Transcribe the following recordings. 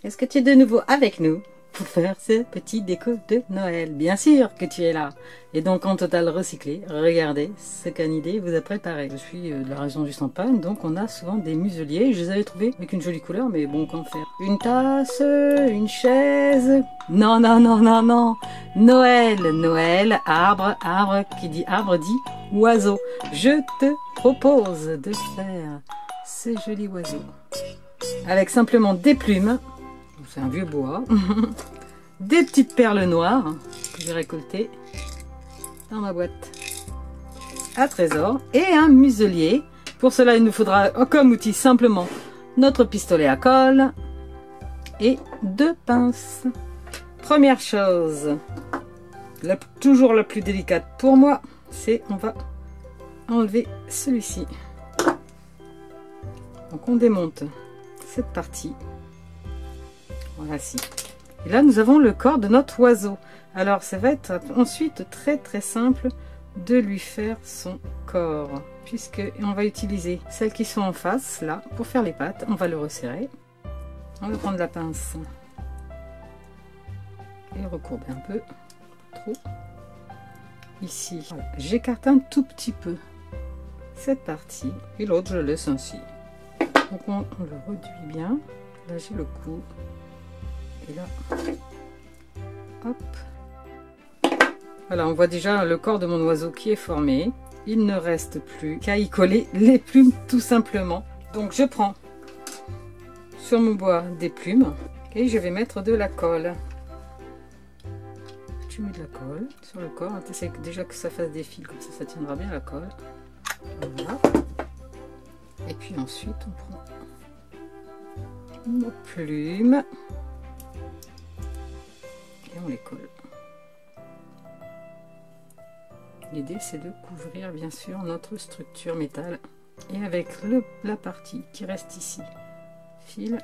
Est-ce que tu es de nouveau avec nous pour faire ce petit déco de Noël? Bien sûr que tu es là. Et donc en total recyclé, regardez ce qu'Anidé vous a préparé. Je suis de la région du Champagne, donc on a souvent des museliers. Je les avais trouvés avec une jolie couleur, mais bon, qu'en faire? Une tasse, une chaise. Non, non, non, non, non. Noël, Noël, arbre, arbre, qui dit arbre dit oiseau. Je te propose de faire ce joli oiseau avec simplement des plumes. C'est un vieux bois. Des petites perles noires que j'ai récoltées dans ma boîte à trésor. Et un muselier. Pour cela, il nous faudra comme outil simplement notre pistolet à colle et 2 pinces. Première chose, toujours la plus délicate pour moi, c'est on va enlever celui-ci. Donc on démonte cette partie. Voilà, si. Et là, nous avons le corps de notre oiseau. Alors, ça va être ensuite très très simple de lui faire son corps. Puisque on va utiliser celles qui sont en face, là, pour faire les pattes. On va le resserrer. On va prendre la pince et recourber un peu. Trop. Ici, voilà. J'écarte un tout petit peu cette partie. Et l'autre, je laisse ainsi. Donc, on le réduit bien. Là, j'ai le cou. Et là, hop. Voilà, on voit déjà le corps de mon oiseau qui est formé. Il ne reste plus qu'à y coller les plumes tout simplement. Donc je prends sur mon bois des plumes et je vais mettre de la colle. Je mets de la colle sur le corps. Essaye déjà que ça fasse des fils, comme ça tiendra bien la colle. Voilà. Et puis ensuite on prend nos plumes. Et on les colle. L'idée c'est de couvrir bien sûr notre structure métal et avec la partie qui reste ici, fil,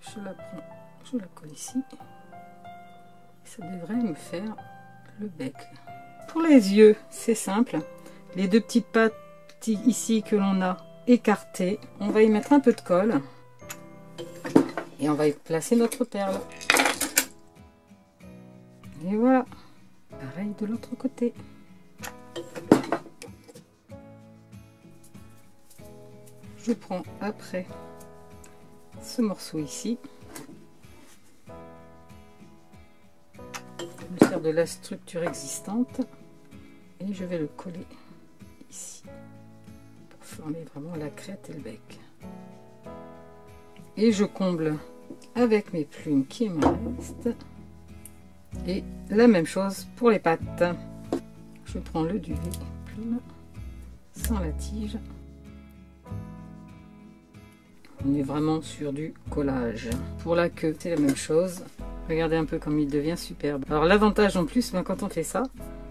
je la prends, je la colle ici, ça devrait me faire le bec. Pour les yeux c'est simple, les 2 petites pattes ici que l'on a écartées, on va y mettre un peu de colle. Et on va y placer notre perle. Et voilà. Pareil de l'autre côté. Je prends après ce morceau ici. Je me sers de la structure existante. Et je vais le coller ici. Pour former vraiment la crête et le bec. Et je comble avec mes plumes qui me restent. Et la même chose pour les pattes. Je prends le duvet plume sans la tige. On est vraiment sur du collage. Pour la queue, c'est la même chose. Regardez un peu comme il devient superbe. Alors l'avantage en plus, quand on fait ça,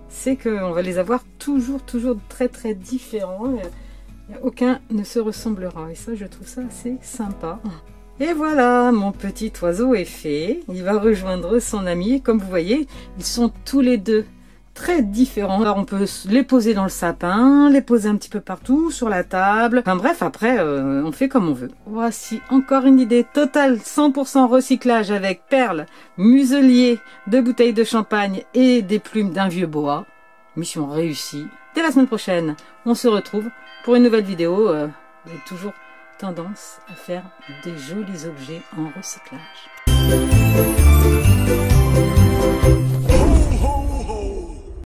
c'est qu'on va les avoir toujours très très différents. Aucun ne se ressemblera. Et ça, je trouve ça assez sympa. Et voilà, mon petit oiseau est fait. Il va rejoindre son ami. Et comme vous voyez, ils sont tous les deux très différents. Alors on peut les poser dans le sapin, les poser un petit peu partout, sur la table. Enfin bref, après, on fait comme on veut. Voici encore une idée totale, 100% recyclage avec perles, muselier, 2 bouteilles de champagne et des plumes d'un vieux bois. Mission réussie. Dès la semaine prochaine, on se retrouve pour une nouvelle vidéo. Et toujours tendance à faire des jolis objets en recyclage.